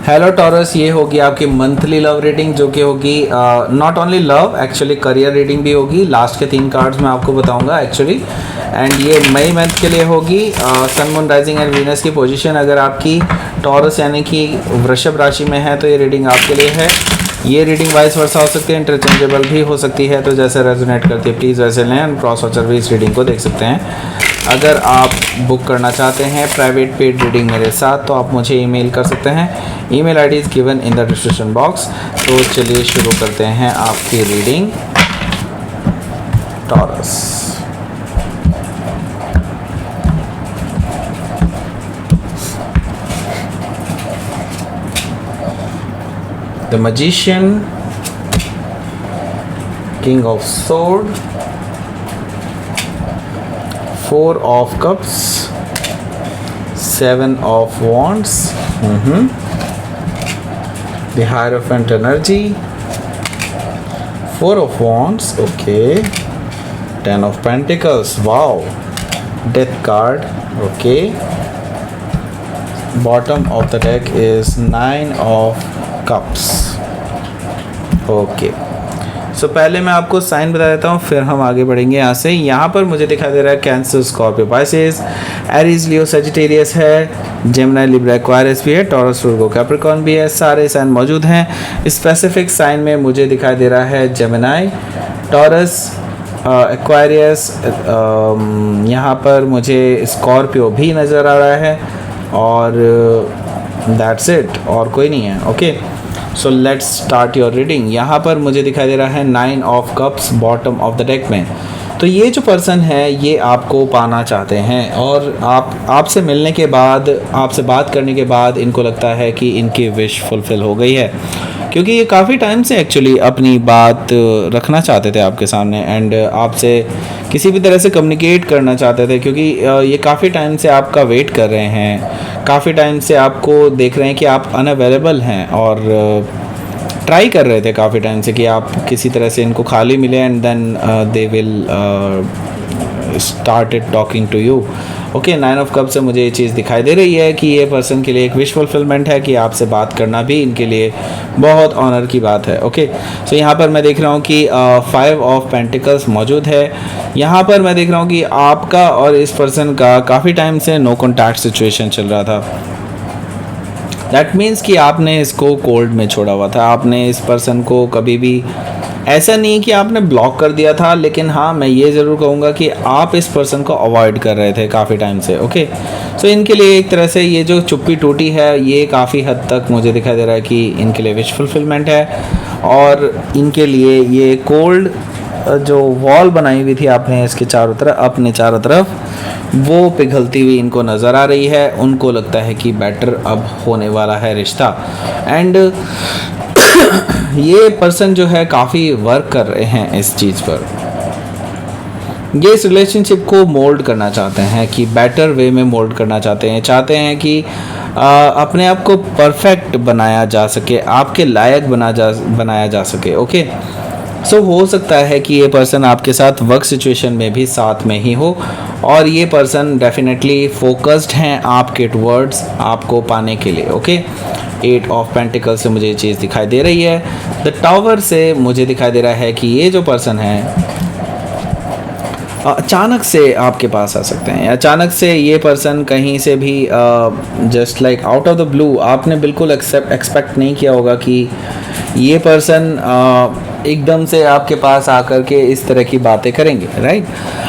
Hello taurus, ये होगी आपकी मंथली लव रीडिंग जो कि होगी not only love, actually career reading भी होगी। लास्ट के 3 कार्ड्स मैं आपको बताऊंगा एक्चुअली। एंड ये मई मंथ के लिए होगी। Sun moon rising and Venus की पोजीशन अगर आपकी टॉरस यानी कि वृषभ राशि में है तो ये रीडिंग आपके लिए है। ये रीडिंग वाइस वर्सा हो सकती है, इंटरचेंजेबल भी हो सकती है, तो जैसे रेजोनेट करती है प्लीज़ वैसे लें एंड क्रॉस वाचर भी इस रीडिंग को देख सकते हैं। अगर आप बुक करना चाहते हैं प्राइवेट पेड रीडिंग मेरे साथ तो आप मुझे ईमेल कर सकते हैं। Email ID is given in the description box. तो चलिए शुरू करते हैं आपकी reading taurus. The magician, king of sword, 4 of cups, 7 of wands, the hierophant energy, 4 of wands, okay, 10 of pentacles, wow, death card, okay, bottom of the deck is 9 of cups, okay। सो पहले मैं आपको sign बता देता हूँ, फिर हम आगे बढ़ेंगे यहाँ से। यहाँ पर मुझे दिखाई दे रहा है कैंसर, स्कॉर्पियो, पाइसेस, एरीज, लियो, सजिटेरियस है, जेमिनी, लिब्रा, एक्वारियस भी है, टॉरस, वर्गो, कैप्रिकॉर्न भी है। सारे साइन मौजूद हैं। स्पेसिफिक साइन में मुझे दिखाई दे रहा है जेमिनी, टॉरस, एक्वारियस, यहाँ पर मुझे स्कॉर्पियो भी नज़र आ रहा है और दैट्स इट, और कोई नहीं है। Okay, so let's start your reading. यहाँ पर मुझे दिखाई दे रहा है 9 of cups bottom of the deck में। तो ये जो पर्सन है ये आपको पाना चाहते हैं और आपसे मिलने के बाद, आपसे बात करने के बाद इनको लगता है कि इनकी विश फुलफ़िल हो गई है, क्योंकि ये काफ़ी टाइम से एक्चुअली अपनी बात रखना चाहते थे आपके सामने एंड आपसे किसी भी तरह से कम्युनिकेट करना चाहते थे, क्योंकि ये काफ़ी टाइम से आपका वेट कर रहे हैं, काफ़ी टाइम से आपको देख रहे हैं कि आप अनअवेलेबल हैं और ट्राई कर रहे थे काफ़ी टाइम से कि आप किसी तरह से इनको खाली मिले and then they will started talking to you. Okay, 9 of cup से मुझे ये चीज़ दिखाई दे रही है कि ये पर्सन के लिए एक विश फुलफिलमेंट है कि आपसे बात करना भी इनके लिए बहुत ऑनर की बात है। ओके, सो यहाँ पर मैं देख रहा हूँ कि 5 ऑफ पेंटिकल्स मौजूद है। यहाँ पर मैं देख रहा हूँ कि आपका और इस पर्सन का काफ़ी टाइम से नो कॉन्टैक्ट सिचुएशन चल रहा था। दैट मीन्स कि आपने इसको कोल्ड में छोड़ा हुआ था। आपने इस पर्सन को कभी भी ऐसा नहीं कि आपने ब्लॉक कर दिया था, लेकिन हाँ मैं ये ज़रूर कहूँगा कि आप इस पर्सन को अवॉइड कर रहे थे काफ़ी टाइम से। ओके, सो इनके लिए एक तरह से ये जो चुप्पी टूटी है ये काफ़ी हद तक मुझे दिखाई दे रहा है कि इनके लिए विश फुलफिलमेंट है और इनके लिए ये कोल्ड जो वॉल बनाई हुई थी आपने इसके चारों तरफ, अपने चारों तरफ, वो पिघलती हुई इनको नज़र आ रही है। उनको लगता है कि बेटर अब होने वाला है रिश्ता एंड ये पर्सन जो है काफ़ी वर्क कर रहे हैं इस चीज़ पर। ये इस रिलेशनशिप को मोल्ड करना चाहते हैं कि बेटर वे में मोल्ड करना चाहते हैं कि अपने आप को परफेक्ट बनाया जा सके, आपके लायक बनाया जा सके। ओके, सो हो सकता है कि ये पर्सन आपके साथ वर्क सिचुएशन में भी साथ में ही हो और ये पर्सन डेफिनेटली फोकस्ड हैं आपके टुवर्ड्स आपको पाने के लिए। ओके, 8 ऑफ पेंटिकल से मुझे ये चीज़ दिखाई दे रही है। द टावर से मुझे दिखाई दे रहा है कि ये जो पर्सन है अचानक से आपके पास आ सकते हैं। अचानक से ये पर्सन कहीं से भी just like out of the blue, आपने बिल्कुल एक्सपेक्ट नहीं किया होगा कि ये पर्सन एकदम से आपके पास आकर के इस तरह की बातें करेंगे। राइट,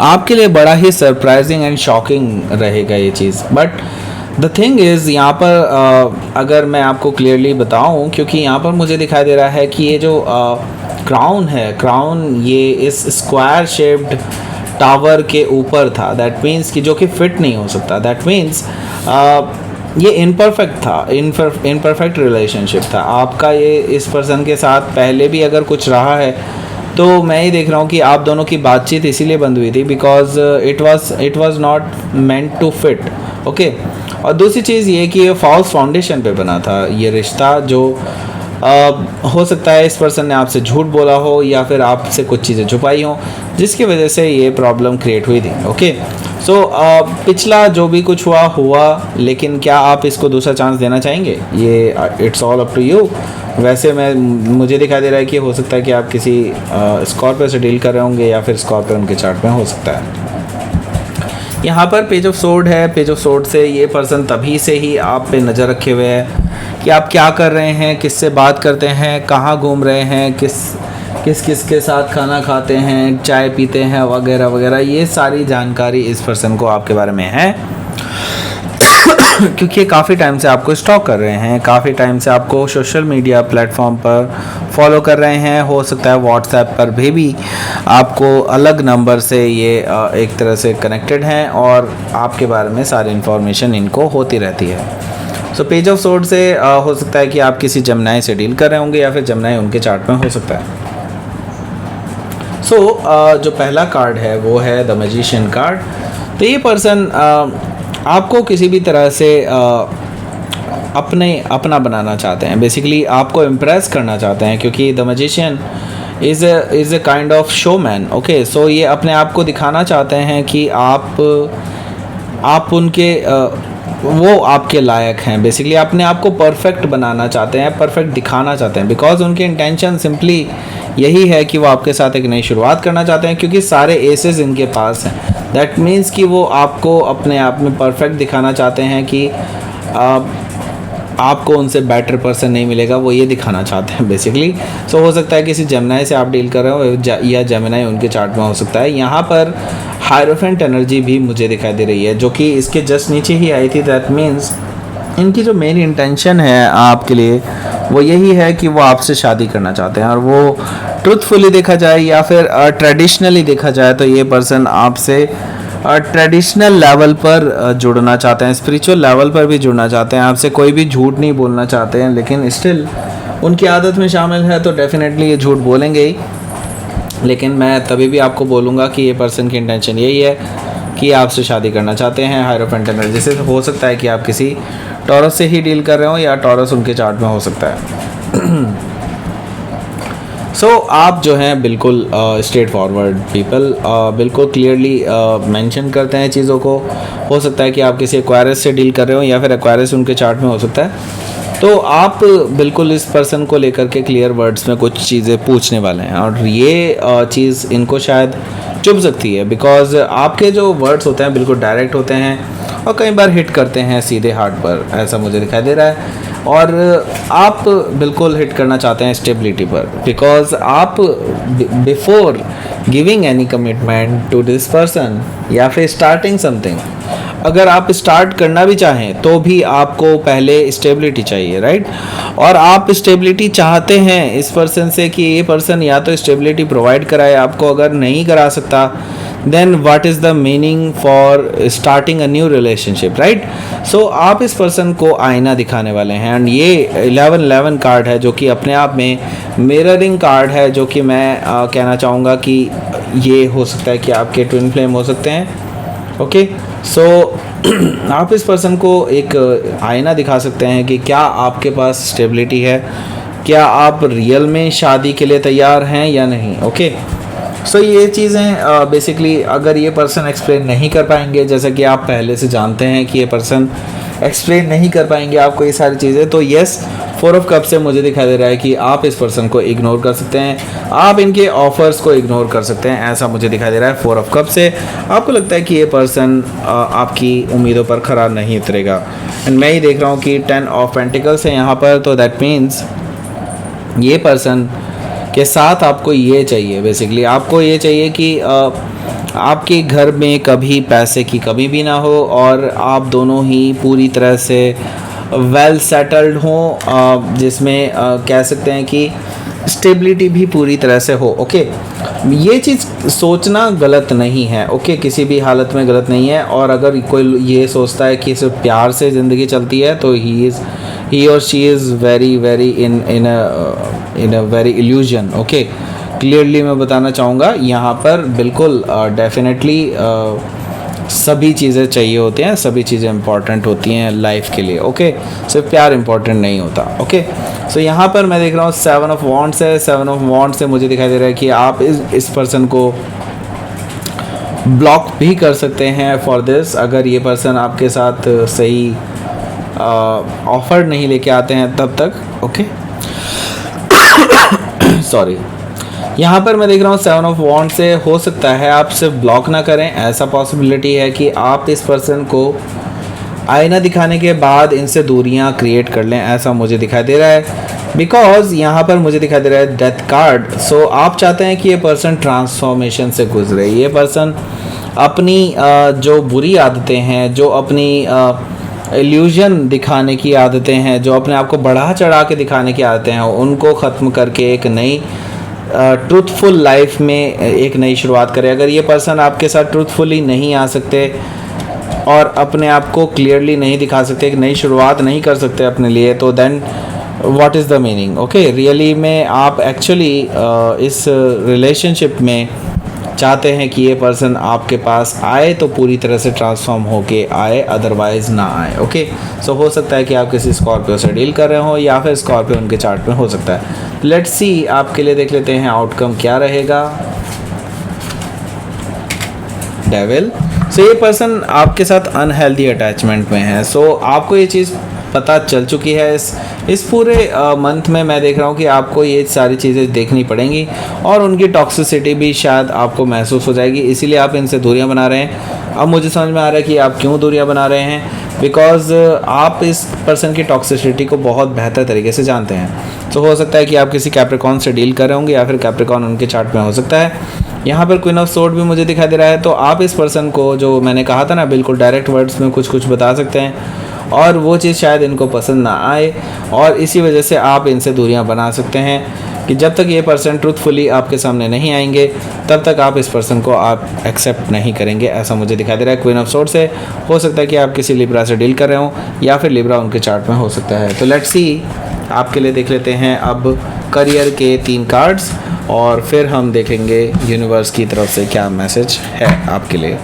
आपके लिए बड़ा ही सरप्राइजिंग एंड शॉकिंग रहेगा ये चीज़। बट द थिंग इज़ यहाँ पर अगर मैं आपको क्लियरली बताऊँ, क्योंकि यहाँ पर मुझे दिखाई दे रहा है कि ये जो क्राउन है, क्राउन ये इस स्क्वायर शेप्ड टावर के ऊपर था। दैट मीन्स कि जो कि फिट नहीं हो सकता। दैट मीन्स ये इनपरफेक्ट था, इनपरफेक्ट रिलेशनशिप था आपका। ये इस पर्सन के साथ पहले भी अगर कुछ रहा है तो मैं ये देख रहा हूँ कि आप दोनों की बातचीत इसीलिए बंद हुई थी because it was not meant to fit. Okay, और दूसरी चीज़ ये कि ये फॉल्स फाउंडेशन पे बना था ये रिश्ता, जो हो सकता है इस पर्सन ने आपसे झूठ बोला हो या फिर आपसे कुछ चीज़ें छुपाई हो जिसकी वजह से ये प्रॉब्लम क्रिएट हुई थी। ओके, सो पिछला जो भी कुछ हुआ, लेकिन क्या आप इसको दूसरा चांस देना चाहेंगे? ये it's all up to you. वैसे मुझे दिखाई दे रहा है कि हो सकता है कि आप किसी स्कॉर्पियो से डील कर रहे होंगे या फिर स्कॉर्पियो उनके चार्ट में हो सकता है। यहाँ पर पेज ऑफ सोर्ड है। पेज ऑफ सोर्ड से ये पर्सन तभी से ही आप पे नज़र रखे हुए है कि आप क्या कर रहे हैं, किससे बात करते हैं, कहाँ घूम रहे हैं, किस के साथ खाना खाते हैं, चाय पीते हैं, वगैरह वगैरह। ये सारी जानकारी इस पर्सन को आपके बारे में है क्योंकि काफ़ी टाइम से आपको स्टॉक कर रहे हैं, काफ़ी टाइम से आपको सोशल मीडिया प्लेटफॉर्म पर फॉलो कर रहे हैं। हो सकता है व्हाट्सएप पर भी आपको अलग नंबर से ये एक तरह से कनेक्टेड हैं और आपके बारे में सारी इन्फॉर्मेशन इनको होती रहती है। सो पेज ऑफ सोर्ड से हो सकता है कि आप किसी जमनाई से डील कर रहे होंगे या फिर जमनाई उनके चार्ट में हो सकता है। जो पहला कार्ड है वो है द मैजिशियन कार्ड। तो ये पर्सन आपको किसी भी तरह से अपना बनाना चाहते हैं, बेसिकली आपको इम्प्रेस करना चाहते हैं, क्योंकि the magician is a kind of showman. Okay, so ये अपने आप को दिखाना चाहते हैं कि आप उनके वो आपके लायक हैं। बेसिकली अपने आप को परफेक्ट बनाना चाहते हैं, परफेक्ट दिखाना चाहते हैं, बिकॉज उनके इंटेंशन सिंपली यही है कि वो आपके साथ एक नई शुरुआत करना चाहते हैं, क्योंकि सारे एसेस इनके पास हैं। दैट मीन्स कि वो आपको अपने आप में परफेक्ट दिखाना चाहते हैं कि आपको उनसे बेटर पर्सन नहीं मिलेगा, वो ये दिखाना चाहते हैं बेसिकली। सो हो सकता है किसी जेमिनी से आप डील कर रहे हो या जेमिनी उनके चार्ट में हो सकता है। यहाँ पर हायरोफेंट एनर्जी भी मुझे दिखाई दे रही है, जो कि इसके जस्ट नीचे ही आई थी। दैट मीन्स इनकी जो मेन इंटेंशन है आपके लिए वो यही है कि वो आपसे शादी करना चाहते हैं, और वो ट्रूथफुली देखा जाए या फिर ट्रेडिशनली देखा जाए तो ये पर्सन आपसे ट्रेडिशनल लेवल पर जुड़ना चाहते हैं, स्पिरिचुअल लेवल पर भी जुड़ना चाहते हैं। आपसे कोई भी झूठ नहीं बोलना चाहते हैं, लेकिन स्टिल उनकी आदत में शामिल है तो डेफिनेटली ये झूठ बोलेंगे ही। लेकिन मैं तभी भी आपको बोलूँगा कि ये पर्सन की इंटेंशन यही है कि आपसे शादी करना चाहते हैं हायरोफेंट एनर्जी से। हो सकता है कि आप किसी टॉरस से ही डील कर रहे हो या टॉरस उनके चार्ट में हो सकता है। आप जो हैं बिल्कुल स्ट्रेट फॉरवर्ड पीपल, बिल्कुल क्लियरली मेंशन करते हैं चीज़ों को। हो सकता है कि आप किसी एक्वायरस से डील कर रहे हो या फिर एक्वायरस उनके चार्ट में हो सकता है। तो आप बिल्कुल इस पर्सन को लेकर के क्लियर वर्ड्स में कुछ चीज़ें पूछने वाले हैं, और ये चीज़ इनको शायद चुभ सकती है, बिकॉज आपके जो वर्ड्स होते हैं बिल्कुल डायरेक्ट होते हैं और कई बार हिट करते हैं सीधे हार्ट पर, ऐसा मुझे दिखाई दे रहा है। और आप बिल्कुल हिट करना चाहते हैं स्टेबिलिटी पर, बिकॉज आप before giving any commitment to this person या फिर स्टार्टिंग समथिंग, अगर आप स्टार्ट करना भी चाहें तो भी आपको पहले स्टेबिलिटी चाहिए, राइट। और आप स्टेबिलिटी चाहते हैं इस पर्सन से कि ये पर्सन या तो स्टेबिलिटी प्रोवाइड कराए आपको, अगर नहीं करा सकता then what is the meaning for starting a new relationship, right. So आप इस पर्सन को आईना दिखाने वाले हैं, एंड ये 1111 कार्ड है जो कि अपने आप में मिररिंग कार्ड है, जो कि मैं कहना चाहूँगा कि ये हो सकता है कि आपके ट्विन फ्लेम हो सकते हैं। ओके, सो आप इस पर्सन को एक आईना दिखा सकते हैं कि क्या आपके पास स्टेबिलिटी है, क्या आप रियल में शादी के लिए तैयार हैं या नहीं। ओके, सो ये चीज़ें बेसिकली अगर ये पर्सन एक्सप्लेन नहीं कर पाएंगे, जैसे कि आप पहले से जानते हैं कि ये पर्सन एक्सप्लेन नहीं कर पाएंगे आपको ये सारी चीज़ें, तो यस 4 ऑफ कप से मुझे दिखाई दे रहा है कि आप इस पर्सन को इग्नोर कर सकते हैं, आप इनके ऑफर्स को इग्नोर कर सकते हैं, ऐसा मुझे दिखाई दे रहा है 4 ऑफ कप से। आपको लगता है कि ये पर्सन आपकी उम्मीदों पर खरा नहीं उतरेगा, एंड मैं ही देख रहा हूँ कि 10 ऑफ पेंटिकल्स है यहाँ पर, तो दैट मीन्स ये पर्सन के साथ आपको ये चाहिए, बेसिकली आपको ये चाहिए कि आपके घर में कभी पैसे की कमी भी ना हो और आप दोनों ही पूरी तरह से वेल सेटल्ड हों, जिसमें कह सकते हैं कि स्टेबिलिटी भी पूरी तरह से हो। ओके, ये चीज़ सोचना गलत नहीं है, ओके, किसी भी हालत में गलत नहीं है। और अगर कोई ये सोचता है कि सिर्फ प्यार से ज़िंदगी चलती है तो ही और she is very very in a very illusion. Okay, clearly मैं बताना चाहूँगा यहाँ पर बिल्कुल डेफिनेटली सभी चीज़ें चाहिए होती हैं, सभी चीज़ें इंपॉर्टेंट होती हैं लाइफ के लिए। ओके, सिर्फ प्यार इंपॉर्टेंट नहीं होता। ओके, सो यहाँ पर मैं देख रहा हूँ 7 ऑफ वॉन्ड्स है। 7 ऑफ वॉन्ड्स से मुझे दिखाई दे रहा है कि आप इस पर्सन को ब्लॉक भी कर सकते हैं फॉर दिस, अगर ये पर्सन आपके साथ सही ऑफर नहीं लेके आते हैं तब तक। ओके सॉरी, यहाँ पर मैं देख रहा हूँ 7 ऑफ वॉन्ड से हो सकता है आप सिर्फ ब्लॉक ना करें, ऐसा पॉसिबिलिटी है कि आप इस पर्सन को आईना दिखाने के बाद इनसे दूरियां क्रिएट कर लें, ऐसा मुझे दिखाई दे रहा है। बिकॉज यहाँ पर मुझे दिखाई दे रहा है डेथ कार्ड। सो आप चाहते हैं कि ये पर्सन ट्रांसफॉर्मेशन से गुजरे, ये पर्सन अपनी जो बुरी आदतें हैं, जो अपनी इल्यूजन दिखाने की आदतें हैं, जो अपने आप को बढ़ा चढ़ा के दिखाने की आदतें हैं, उनको ख़त्म करके एक नई ट्रूथफुल लाइफ में एक नई शुरुआत करें। अगर ये पर्सन आपके साथ ट्रूथफुली नहीं आ सकते और अपने आप को क्लियरली नहीं दिखा सकते, एक नई शुरुआत नहीं कर सकते अपने लिए, तो then what is the meaning? Okay, really में आप एक्चुअली इस रिलेशनशिप में चाहते हैं कि ये पर्सन आपके पास आए तो पूरी तरह से ट्रांसफॉर्म होके आए, अदरवाइज ना आए। ओके, सो हो सकता है कि आप किसी स्कॉर्पियो से डील कर रहे हो या फिर स्कॉर्पियो उनके चार्ट में हो सकता है। लेट्स सी, आपके लिए देख लेते हैं आउटकम क्या रहेगा। डेविल। सो ये पर्सन आपके साथ अनहेल्दी अटैचमेंट में है। सो आपको ये चीज़ पता चल चुकी है। इस पूरे मंथ में मैं देख रहा हूँ कि आपको ये सारी चीज़ें देखनी पड़ेंगी और उनकी टॉक्सिसिटी भी शायद आपको महसूस हो जाएगी, इसीलिए आप इनसे दूरियां बना रहे हैं। अब मुझे समझ में आ रहा है कि आप क्यों दूरियां बना रहे हैं, बिकॉज आप इस पर्सन की टॉक्सिसिटी को बहुत बेहतर तरीके से जानते हैं। तो हो सकता है कि आप किसी कैप्रिकॉन से डील कर रहे होंगे या फिर कैप्रिकॉन उनके चार्ट में हो सकता है। यहाँ पर क्वीन ऑफ सोर्ड भी मुझे दिखाई दे रहा है। तो आप इस पर्सन को, जो मैंने कहा था ना, बिल्कुल डायरेक्ट वर्ड्स में कुछ कुछ बता सकते हैं और वो चीज़ शायद इनको पसंद ना आए और इसी वजह से आप इनसे दूरियां बना सकते हैं कि जब तक ये पर्सन ट्रूथफुली आपके सामने नहीं आएंगे तब तक आप इस पर्सन को आप एक्सेप्ट नहीं करेंगे, ऐसा मुझे दिखाई दे रहा है। क्वीन ऑफ सोर्ड से हो सकता है कि आप किसी लिब्रा से डील कर रहे हो या फिर लिब्रा उनके चार्ट में हो सकता है। तो लेट्स सी, आपके लिए देख लेते हैं अब करियर के 3 कार्ड्स और फिर हम देखेंगे यूनिवर्स की तरफ से क्या मैसेज है आपके लिए।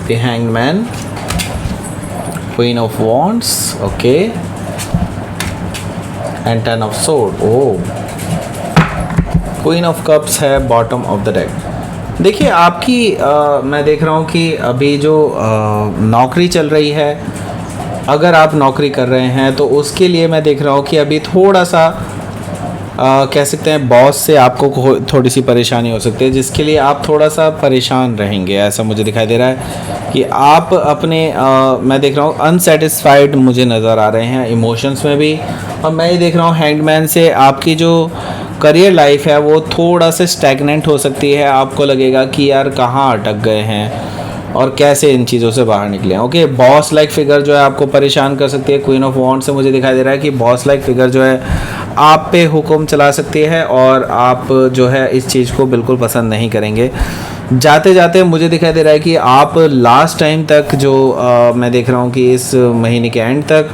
The Hanged Man, Queen of Wands, okay, and 10 of Sword। Queen of Cups है bottom of the deck। देखिए आपकी मैं देख रहा हूँ कि अभी जो नौकरी चल रही है, अगर आप नौकरी कर रहे हैं तो उसके लिए मैं देख रहा हूँ कि अभी थोड़ा सा कह सकते हैं बॉस से आपको थोड़ी सी परेशानी हो सकती है, जिसके लिए आप थोड़ा सा परेशान रहेंगे, ऐसा मुझे दिखाई दे रहा है कि आप अपने मैं देख रहा हूँ अनसेटिस्फाइड मुझे नज़र आ रहे हैं इमोशंस में भी। और मैं ये देख रहा हूँ हैंगमैन से आपकी जो करियर लाइफ है वो थोड़ा सा स्टैगनेंट हो सकती है। आपको लगेगा कि यार कहाँ अटक गए हैं और कैसे इन चीज़ों से बाहर निकले। ओके, बॉस लाइक फिगर जो है आपको परेशान कर सकती है। क्वीन ऑफ वॉन्ड से मुझे दिखाई दे रहा है कि बॉस लाइक फिगर जो है आप पे हुक्म चला सकती है और आप जो है इस चीज़ को बिल्कुल पसंद नहीं करेंगे। जाते जाते मुझे दिखाई दे रहा है कि आप लास्ट टाइम तक जो मैं देख रहा हूँ कि इस महीने के एंड तक,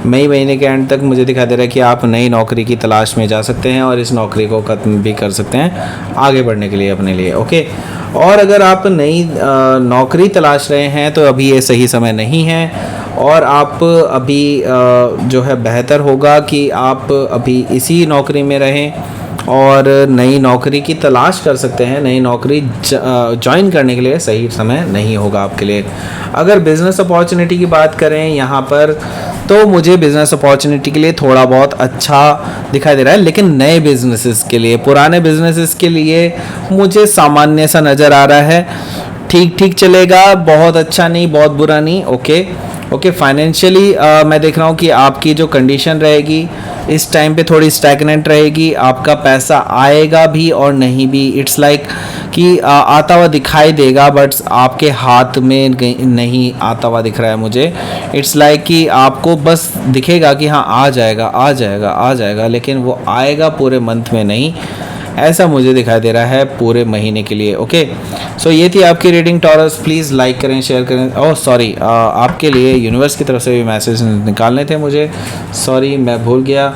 मई महीने के एंड तक मुझे दिखाई दे रहा है कि आप नई नौकरी की तलाश में जा सकते हैं और इस नौकरी को ख़त्म भी कर सकते हैं आगे बढ़ने के लिए अपने लिए। ओके, और अगर आप नई नौकरी तलाश रहे हैं तो अभी ये सही समय नहीं है और आप अभी जो है बेहतर होगा कि आप अभी इसी नौकरी में रहें और नई नौकरी की तलाश कर सकते हैं। नई नौकरी ज्वाइन करने के लिए सही समय नहीं होगा आपके लिए। अगर बिज़नेस अपॉर्चुनिटी की बात करें यहाँ पर, तो मुझे बिज़नेस अपॉर्चुनिटी के लिए थोड़ा बहुत अच्छा दिखाई दे रहा है, लेकिन नए बिजनेसेस के लिए, पुराने बिजनेसेस के लिए मुझे सामान्य सा नज़र आ रहा है। ठीक ठीक चलेगा, बहुत अच्छा नहीं, बहुत बुरा नहीं। ओके, फाइनेंशियली मैं देख रहा हूँ कि आपकी जो कंडीशन रहेगी इस टाइम पे थोड़ी स्टैगनेंट रहेगी। आपका पैसा आएगा भी और नहीं भी, इट्स लाइक कि आता हुआ दिखाई देगा बट आपके हाथ में नहीं आता हुआ दिख रहा है मुझे। इट्स लाइक कि आपको बस दिखेगा कि हाँ आ जाएगा, लेकिन वो आएगा पूरे मंथ में नहीं, ऐसा मुझे दिखाई दे रहा है पूरे महीने के लिए। ओके, सो ये थी आपकी रीडिंग टॉरस। प्लीज़ लाइक करें, शेयर करें। ओह सॉरी, आपके लिए यूनिवर्स की तरफ से भी मैसेज निकालने थे मुझे, सॉरी मैं भूल गया।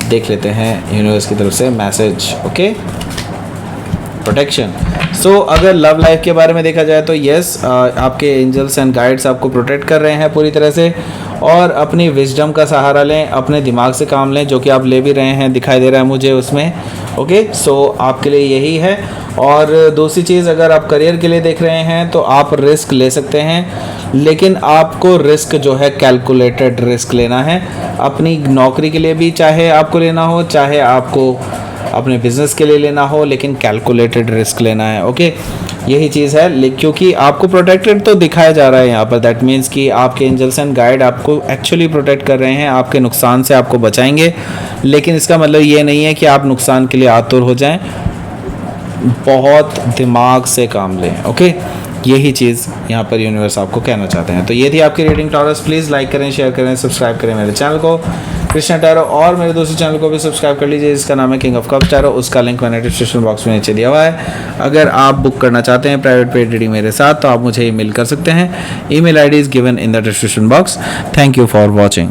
देख लेते हैं यूनिवर्स की तरफ से मैसेज। Okay, protection. सो अगर लव लाइफ के बारे में देखा जाए तो यस, आपके एंजल्स एंड गाइड्स आपको प्रोटेक्ट कर रहे हैं पूरी तरह से, और अपनी विजडम का सहारा लें, अपने दिमाग से काम लें, जो कि आप ले भी रहे हैं, दिखाई दे रहा है मुझे उसमें। ओके, सो आपके लिए यही है। और दूसरी चीज़, अगर आप करियर के लिए देख रहे हैं तो आप रिस्क ले सकते हैं, लेकिन आपको रिस्क जो है कैलकुलेटेड रिस्क लेना है। अपनी नौकरी के लिए भी चाहे आपको लेना हो, चाहे आपको अपने बिजनेस के लिए लेना हो, लेकिन कैलकुलेटेड रिस्क लेना है। ओके, यही चीज़ है। क्योंकि आपको प्रोटेक्टेड तो दिखाया जा रहा है यहाँ पर, दैट मीन्स कि आपके एंजल्स एंड गाइड आपको एक्चुअली प्रोटेक्ट कर रहे हैं, आपके नुकसान से आपको बचाएंगे। लेकिन इसका मतलब ये नहीं है कि आप नुकसान के लिए आतुर हो जाएं, बहुत दिमाग से काम लें। ओके, यही चीज़ यहाँ पर यूनिवर्स आपको कहना चाहते हैं। तो ये थी आपकी रीडिंग टॉरस। प्लीज़ लाइक करें, शेयर करें, सब्सक्राइब करें मेरे चैनल को कृष्णा टैरो, और मेरे दूसरे चैनल को भी सब्सक्राइब कर लीजिए जिसका नाम है किंग ऑफ कप्स टैरो। उसका लिंक मैंने डिस्क्रिप्शन बॉक्स में नीचे दिया हुआ है। अगर आप बुक करना चाहते हैं प्राइवेट पेड रीडिंग मेरे साथ, तो आप मुझे ईमेल कर सकते हैं। Email ID is given in the description box. Thank you for watching.